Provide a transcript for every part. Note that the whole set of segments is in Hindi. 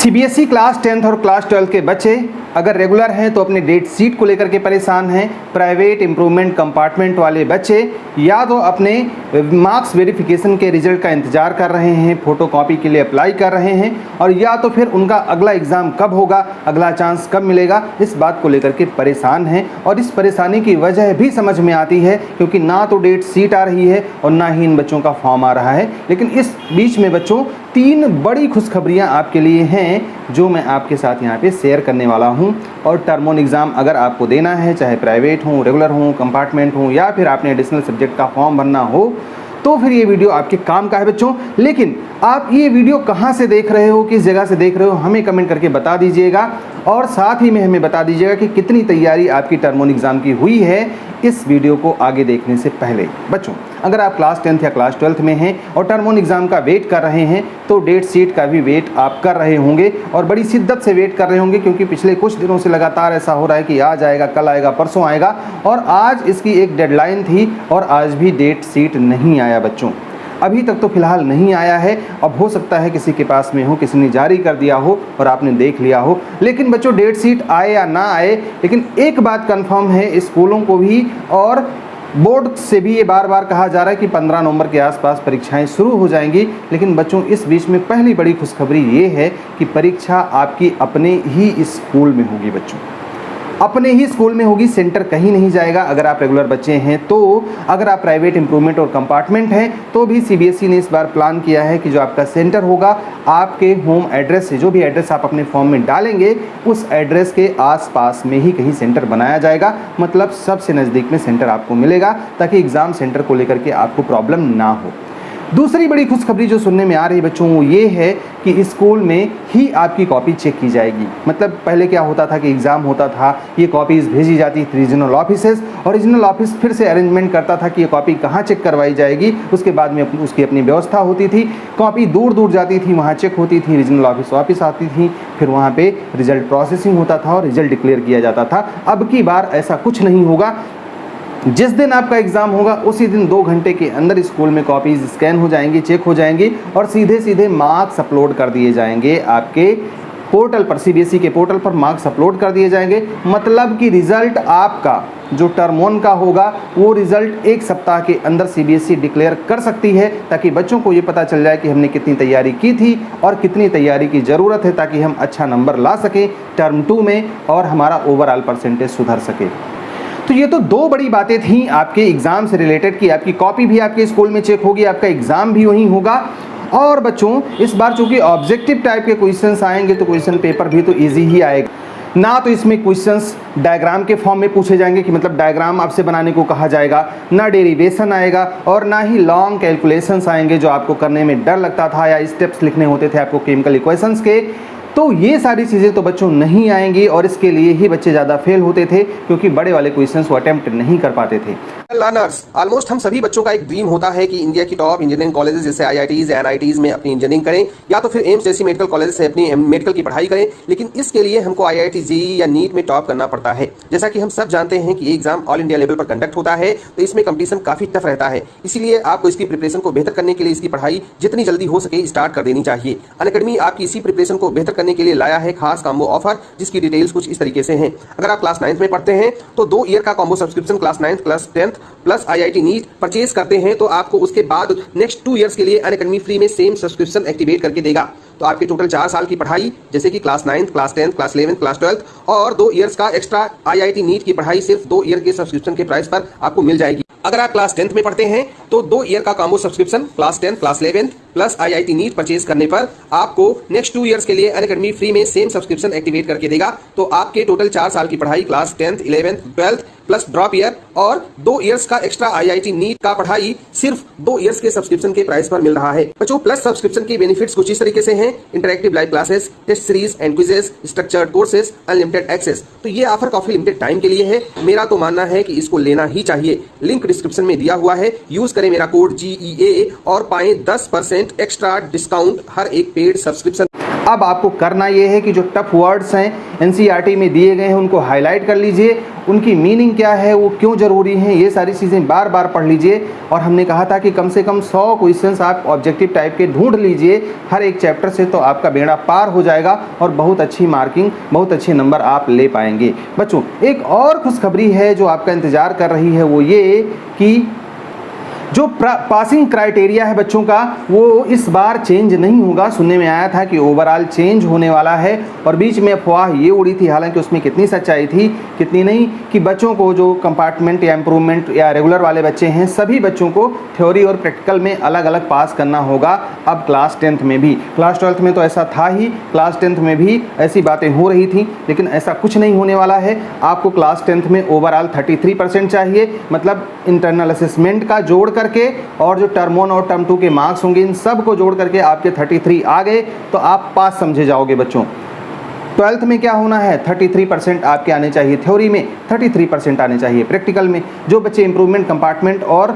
सीबीएसई क्लास 10th और क्लास 12th के बच्चे अगर रेगुलर हैं तो अपने डेट सीट को लेकर के परेशान हैं। प्राइवेट इम्प्रूवमेंट कंपार्टमेंट वाले बच्चे या तो अपने मार्क्स वेरिफिकेशन के रिजल्ट का इंतज़ार कर रहे हैं, फ़ोटोकॉपी के लिए अप्लाई कर रहे हैं, और या तो फिर उनका अगला एग्ज़ाम कब होगा, अगला चांस कब मिलेगा, इस बात को लेकर के परेशान हैं। और इस परेशानी की वजह भी समझ में आती है क्योंकि ना तो डेट सीट आ रही है और ना ही इन बच्चों का फॉर्म आ रहा है। लेकिन इस बीच में बच्चों 3 बड़ी खुशखबरियाँ आपके लिए हैं जो मैं आपके साथ यहाँ पे शेयर करने वाला हूँ। और टर्म 1 एग्ज़ाम अगर आपको देना है, चाहे प्राइवेट हो, रेगुलर हो, कंपार्टमेंट हो, या फिर आपने एडिशनल सब्जेक्ट का फॉर्म भरना हो, तो फिर ये वीडियो आपके काम का है बच्चों। लेकिन आप ये वीडियो कहाँ से देख रहे हो, किस जगह से देख रहे हो, हमें कमेंट करके बता दीजिएगा। और साथ ही में हमें बता दीजिएगा कि कितनी तैयारी आपकी टर्म 1 एग्ज़ाम की हुई है इस वीडियो को आगे देखने से पहले। बच्चों, अगर आप क्लास 10th या क्लास 12th में हैं और टर्म 1 एग्ज़ाम का वेट कर रहे हैं तो डेट सीट का भी वेट आप कर रहे होंगे और बड़ी शिद्दत से वेट कर रहे होंगे, क्योंकि पिछले कुछ दिनों से लगातार ऐसा हो रहा है कि आज आएगा, कल आएगा, परसों आएगा, और आज इसकी एक डेडलाइन थी और आज भी डेट सीट नहीं आया बच्चों। अभी तक तो फिलहाल नहीं आया है। अब हो सकता है किसी के पास में हो, किसी ने जारी कर दिया हो और आपने देख लिया हो। लेकिन बच्चों, डेट सीट आए या ना आए, लेकिन एक बात कंफर्म है, स्कूलों को भी और बोर्ड से भी ये बार बार कहा जा रहा है कि 15 नवंबर के आसपास परीक्षाएं शुरू हो जाएंगी। लेकिन बच्चों, इस बीच में पहली बड़ी खुशखबरी ये है कि परीक्षा आपकी अपने ही स्कूल में होगी बच्चों, अपने ही स्कूल में होगी, सेंटर कहीं नहीं जाएगा। अगर आप रेगुलर बच्चे हैं तो, अगर आप प्राइवेट इम्प्रूवमेंट और कंपार्टमेंट हैं तो भी सीबीएसई ने इस बार प्लान किया है कि जो आपका सेंटर होगा आपके होम एड्रेस से, जो भी एड्रेस आप अपने फॉर्म में डालेंगे उस एड्रेस के आसपास में ही कहीं सेंटर बनाया जाएगा। मतलब सबसे नज़दीक में सेंटर आपको मिलेगा ताकि एग्ज़ाम सेंटर को लेकर के आपको प्रॉब्लम ना हो। दूसरी बड़ी खुशखबरी जो सुनने में आ रही है बच्चों वो ये है कि स्कूल में ही आपकी कॉपी चेक की जाएगी। मतलब पहले क्या होता था कि एग्ज़ाम होता था, ये कॉपीज़ भेजी जाती थी रीजनल ऑफिसेज, और रीजनल ऑफिस फिर से अरेंजमेंट करता था कि ये कॉपी कहाँ चेक करवाई जाएगी। उसके बाद में उसकी अपनी व्यवस्था होती थी। कॉपी दूर दूर जाती थी, वहाँ चेक होती थी, रीजनल ऑफिस वापस आती थी, फिर वहाँ पर रिजल्ट प्रोसेसिंग होता था और रिजल्ट डिक्लेयर किया जाता था। अब की बार ऐसा कुछ नहीं होगा। जिस दिन आपका एग्ज़ाम होगा उसी दिन 2 घंटे के अंदर स्कूल में कॉपीज़ स्कैन हो जाएंगी, चेक हो जाएंगी और सीधे सीधे मार्क्स अपलोड कर दिए जाएंगे आपके पोर्टल पर, सीबीएसई के पोर्टल पर मार्क्स अपलोड कर दिए जाएंगे। मतलब कि रिज़ल्ट आपका जो टर्म 1 का होगा वो रिज़ल्ट 1 सप्ताह के अंदर सीबीएसई डिक्लेयर कर सकती है, ताकि बच्चों को ये पता चल जाए कि हमने कितनी तैयारी की थी और कितनी तैयारी की ज़रूरत है, ताकि हम अच्छा नंबर ला सकें टर्म 2 में और हमारा ओवरऑल परसेंटेज सुधर सके। तो ये तो 2 बड़ी बातें थी आपके एग्ज़ाम से रिलेटेड कि आपकी कॉपी भी आपके स्कूल में चेक होगी, आपका एग्ज़ाम भी वहीं होगा। और बच्चों, इस बार चूंकि ऑब्जेक्टिव टाइप के क्वेश्चंस आएंगे तो क्वेश्चन पेपर भी तो इजी ही आएगा ना। तो इसमें क्वेश्चंस डायग्राम के फॉर्म में पूछे जाएंगे कि मतलब डायग्राम आपसे बनाने को कहा जाएगा, ना डेरिवेशन आएगा और ना ही लॉन्ग कैलकुलेशंस आएंगे जो आपको करने में डर लगता था, या स्टेप्स लिखने होते थे आपको केमिकल इक्वेशंस के। तो ये सारी चीज़ें तो बच्चों नहीं आएंगी और इसके लिए ही बच्चे ज़्यादा फेल होते थे, क्योंकि बड़े वाले क्वेश्चंस वो अटेम्प्ट नहीं कर पाते थे। लर्नर्स, ऑलमोस्ट हम सभी बच्चों का एक ड्रीम होता है कि इंडिया की टॉप इंजीनियरिंग कॉलेजेस जैसे आईआईटीज, एनआईटीज में अपनी इंजीनियरिंग करें, या तो फिर एम्स जैसी मेडिकल कॉलेज से अपनी मेडिकल की पढ़ाई करें। लेकिन इसके लिए हमको आईआईटी, जेईई या नीट में टॉप करना पड़ता है। जैसा कि हम सब जानते हैं कि ये एग्जाम ऑल इंडिया लेवल पर कंडक्ट होता है, तो इसमें कंपटीशन काफी टफ रहता है। इसीलिए आपको इसकी प्रिपरेशन को बेहतर करने के लिए इसकी पढ़ाई जितनी जल्दी हो सके स्टार्ट कर देनी चाहिए। अनअकैडमी आपकी इसी प्रिपरेशन को बेहतर करने के लिए लाया है खास कॉम्बो ऑफर, जिसकी डिटेल्स कुछ इस तरीके से हैं। अगर आप क्लास 9th में पढ़ते हैं तो 2 ईयर का combo subscription class 9th, class 10th plus IIT NEET purchase करते हैं तो आपको उसके बाद नेक्स्ट 2 ईयर्स के लिए अनअकैडमी फ्री में सेम सब्सक्रिप्शन एक्टिवेट करके देगा। तो आपके टोटल 4 साल की पढ़ाई, जैसे कि class 9th, class 10th, class 11th, class 12th और 2 ईयर्स का एक्स्ट्रा आईआईटी नीट की पढ़ाई सिर्फ 2 ईयर के सब्सक्रिप्शन के प्राइस पर आपको मिल जाएगी। अगर आप क्लास 10th में पढ़ते हैं तो 2 ईयर का combo subscription class 10th, class 11th plus IIT NEET purchase करने पर आपको नेक्स्ट 2 ईयर्स के लिए अनअकैडमी फ्री में सेम सब्सक्रिप्शन एक्टिवेट करके देगा। तो आपके टोटल 4 साल की पढ़ाई class 10th, 11th, 12th plus drop year और 2 ईयर्स का एक्स्ट्रा आईआईटी नीट का पढ़ाई सिर्फ 2 ईयर्स के सब्सक्रिप्शन के प्राइस पर मिल रहा है। बच्चों, प्लस सब्सक्रिप्शन के बेनिफिट्स कुछ इस तरीके से हैं: interactive live classes, test series and quizzes, structured courses, unlimited access. तो ये ऑफर काफी लिमिटेड टाइम के लिए है। मेरा तो मानना है कि इसको लेना ही चाहिए। लिंक डिस्क्रिप्शन में दिया हुआ है, यूज करें मेरा कोड GEA और पाएं 10% एक्स्ट्रा डिस्काउंट हर एक पेड सब्सक्रिप्शन। अब आपको करना ये है कि जो टफ वर्ड्स हैं एनसीईआरटी में दिए गए हैं उनको हाईलाइट कर लीजिए, उनकी मीनिंग क्या है, वो क्यों ज़रूरी हैं, ये सारी चीज़ें बार बार पढ़ लीजिए। और हमने कहा था कि कम से कम 100 क्वेश्चंस आप ऑब्जेक्टिव टाइप के ढूंढ लीजिए हर एक चैप्टर से, तो आपका बेड़ा पार हो जाएगा और बहुत अच्छी मार्किंग, बहुत अच्छे नंबर आप ले पाएंगे। बच्चों एक और खुशखबरी है जो आपका इंतज़ार कर रही है, वो ये कि जो पासिंग क्राइटेरिया है बच्चों का वो इस बार चेंज नहीं होगा। सुनने में आया था कि ओवरऑल चेंज होने वाला है, और बीच में अफवाह ये उड़ी थी, हालांकि उसमें कितनी सच्चाई थी कितनी नहीं, कि बच्चों को जो कंपार्टमेंट या इम्प्रूवमेंट या रेगुलर वाले बच्चे हैं सभी बच्चों को थ्योरी और प्रैक्टिकल में अलग अलग पास करना होगा। अब क्लास 10th में भी, क्लास 12th में तो ऐसा था ही, क्लास 10th में भी ऐसी बातें हो रही थी, लेकिन ऐसा कुछ नहीं होने वाला है। आपको क्लास 10th में ओवरऑल 33% चाहिए, मतलब इंटरनल असेसमेंट का जोड़ करके और जो टर्म 1 और टर्म 2 के मार्क्स होंगे इन सब को जोड़ करके आपके 33 आ गए तो आप पास समझे जाओगे बच्चों। 12th में क्या होना है, 33% आपके आने चाहिए थ्योरी में, 33% आने चाहिए प्रैक्टिकल में। जो बच्चे इंप्रूवमेंट कंपार्टमेंट और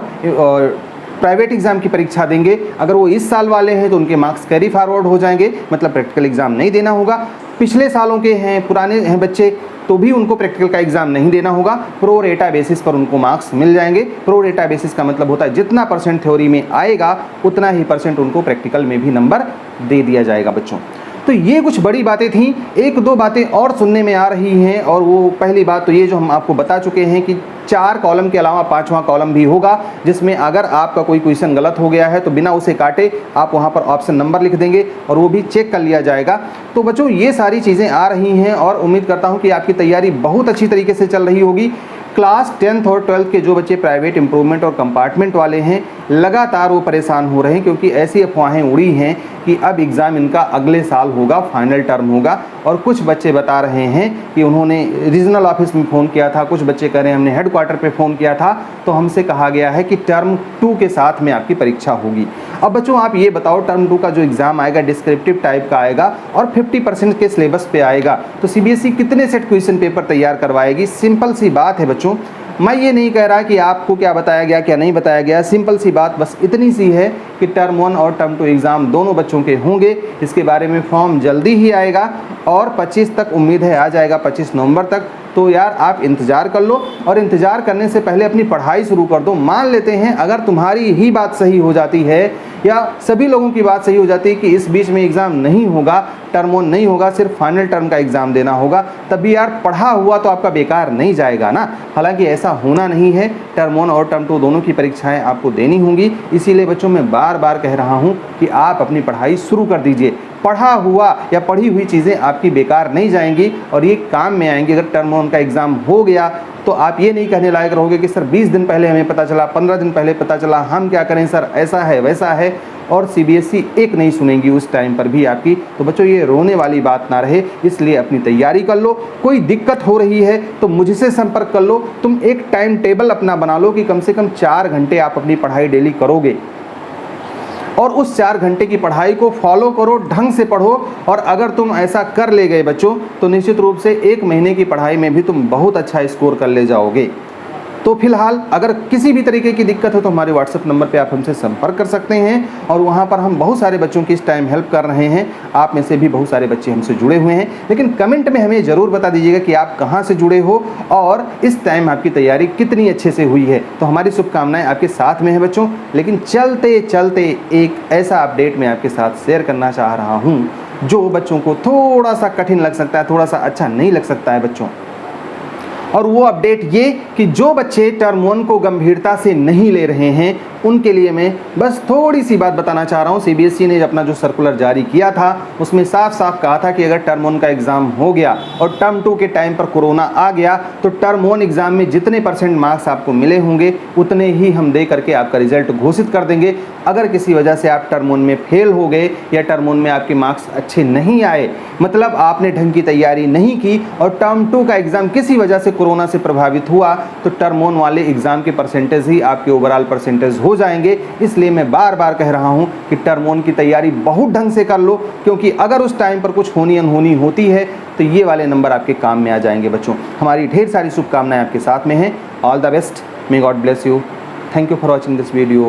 प्राइवेट एग्जाम की परीक्षा देंगे, अगर वो इस साल वाले हैं तो उनके मार्क्स कैरी फॉरवर्ड हो जाएंगे, मतलब प्रैक्टिकल एग्जाम नहीं देना होगा। पिछले सालों के हैं, पुराने हैं बच्चे, तो भी उनको प्रैक्टिकल का एग्जाम नहीं देना होगा, प्रो रेटा बेसिस पर उनको मार्क्स मिल जाएंगे। प्रो रेटा बेसिस का मतलब होता है जितना परसेंट थ्योरी में आएगा उतना ही परसेंट उनको प्रैक्टिकल में भी नंबर दे दिया जाएगा बच्चों। तो ये कुछ बड़ी बातें थीं। एक दो बातें और सुनने में आ रही हैं, और वो पहली बात तो ये जो हम आपको बता चुके हैं कि 4 कॉलम के अलावा 5वां कॉलम भी होगा, जिसमें अगर आपका कोई क्वेश्चन गलत हो गया है तो बिना उसे काटे आप वहाँ पर ऑप्शन नंबर लिख देंगे और वो भी चेक कर लिया जाएगा। तो बच्चों ये सारी चीज़ें आ रही हैं और उम्मीद करता हूँ कि आपकी तैयारी बहुत अच्छी तरीके से चल रही होगी। क्लास 10th और 12th के जो बच्चे प्राइवेट इम्प्रूवमेंट और कंपार्टमेंट वाले हैं लगातार वो परेशान हो रहे हैं, क्योंकि ऐसी अफवाहें उड़ी हैं कि अब एग्ज़ाम इनका अगले साल होगा, फाइनल टर्म होगा। और कुछ बच्चे बता रहे हैं कि उन्होंने रीजनल ऑफिस में फ़ोन किया था, कुछ बच्चे कह रहे हैं हमने हेडक्वार्टर पे फ़ोन किया था, तो हमसे कहा गया है कि टर्म 2 के साथ में आपकी परीक्षा होगी। अब बच्चों आप ये बताओ, टर्म 2 का जो एग्ज़ाम आएगा डिस्क्रिप्टिव टाइप का आएगा और 50% के सिलेबस पे आएगा, तो सीबीएसई कितने सेट क्वेश्चन पेपर तैयार करवाएगी? सिंपल सी बात है बच्चों, मैं ये नहीं कह रहा कि आपको क्या बताया गया क्या नहीं बताया गया, सिंपल सी बात बस इतनी सी है कि टर्म 1 और टर्म 2 एग्ज़ाम दोनों बच्चों के होंगे। इसके बारे में फॉर्म जल्दी ही आएगा और 25 तक उम्मीद है आ जाएगा, 25 नवंबर तक। तो यार आप इंतज़ार कर लो, और इंतज़ार करने से पहले अपनी पढ़ाई शुरू कर दो। मान लेते हैं अगर तुम्हारी ही बात सही हो जाती है या सभी लोगों की बात सही हो जाती है कि इस बीच में एग्ज़ाम नहीं होगा, टर्म 1 नहीं होगा, सिर्फ फाइनल टर्म का एग्ज़ाम देना होगा, तब भी यार पढ़ा हुआ तो आपका बेकार नहीं जाएगा ना। हालांकि ऐसा होना नहीं है, टर्म 1 और टर्म 2 दोनों की परीक्षाएं आपको देनी होंगी। इसीलिए बच्चों मैं बार बार कह रहा हूं कि आप अपनी पढ़ाई शुरू कर दीजिए। पढ़ा हुआ या पढ़ी हुई चीज़ें आपकी बेकार नहीं जाएंगी और ये काम में आएंगी। अगर टर्म 1 का एग्ज़ाम हो गया तो आप ये नहीं कहने लायक रहोगे कि सर 20 दिन पहले हमें पता चला, 15 दिन पहले पता चला, हम क्या करें सर, ऐसा है वैसा है, और सीबीएसई एक नहीं सुनेंगी उस टाइम पर भी आपकी। तो बच्चों ये रोने वाली बात ना रहे, इसलिए अपनी तैयारी कर लो। कोई दिक्कत हो रही है तो मुझसे संपर्क कर लो। तुम एक टाइम टेबल अपना बना लो कि कम से कम 4 घंटे आप अपनी पढ़ाई डेली करोगे, और उस 4 घंटे की पढ़ाई को फॉलो करो, ढंग से पढ़ो। और अगर तुम ऐसा कर ले गए बच्चों तो निश्चित रूप से 1 महीने की पढ़ाई में भी तुम बहुत अच्छा स्कोर कर ले जाओगे। तो फिलहाल अगर किसी भी तरीके की दिक्कत हो तो हमारे व्हाट्सएप नंबर पे आप हमसे संपर्क कर सकते हैं, और वहाँ पर हम बहुत सारे बच्चों की इस टाइम हेल्प कर रहे हैं। आप में से भी बहुत सारे बच्चे हमसे जुड़े हुए हैं, लेकिन कमेंट में हमें ज़रूर बता दीजिएगा कि आप कहाँ से जुड़े हो और इस टाइम आपकी तैयारी कितनी अच्छे से हुई है। तो हमारी शुभकामनाएं आपके साथ में है बच्चों। लेकिन चलते चलते एक ऐसा अपडेट मैं आपके साथ शेयर करना चाह रहा हूँ जो बच्चों को थोड़ा सा कठिन लग सकता है, थोड़ा सा अच्छा नहीं लग सकता है बच्चों। और वो अपडेट ये कि जो बच्चे टर्म 1 को गंभीरता से नहीं ले रहे हैं उनके लिए मैं बस थोड़ी सी बात बताना चाह रहा हूँ। सीबीएसई ने अपना जो सर्कुलर जारी किया था उसमें साफ साफ कहा था कि अगर टर्म 1 का एग्ज़ाम हो गया और टर्म 2 के टाइम पर कोरोना आ गया तो टर्म 1 एग्ज़ाम में जितने % मार्क्स आपको मिले होंगे उतने ही हम दे करके आपका रिजल्ट घोषित कर देंगे। अगर किसी वजह से आप टर्म 1 में फेल हो गए या टर्म 1 में आपके मार्क्स अच्छे नहीं आए, मतलब आपने ढंग की तैयारी नहीं की और टर्म 2 का एग्ज़ाम किसी वजह से कोरोना से प्रभावित हुआ, तो टर्म 1 वाले एग्ज़ाम के परसेंटेज ही आपके ओवरऑल परसेंटेज हो जाएंगे। इसलिए मैं बार बार कह रहा हूं कि टर्म 1 की तैयारी बहुत ढंग से कर लो, क्योंकि अगर उस टाइम पर कुछ होनी अनहोनी होती है तो ये वाले नंबर आपके काम में आ जाएंगे बच्चों। हमारी ढेर सारी शुभकामनाएं आपके साथ में हैं। All the best, may God bless you. Thank you for watching this video.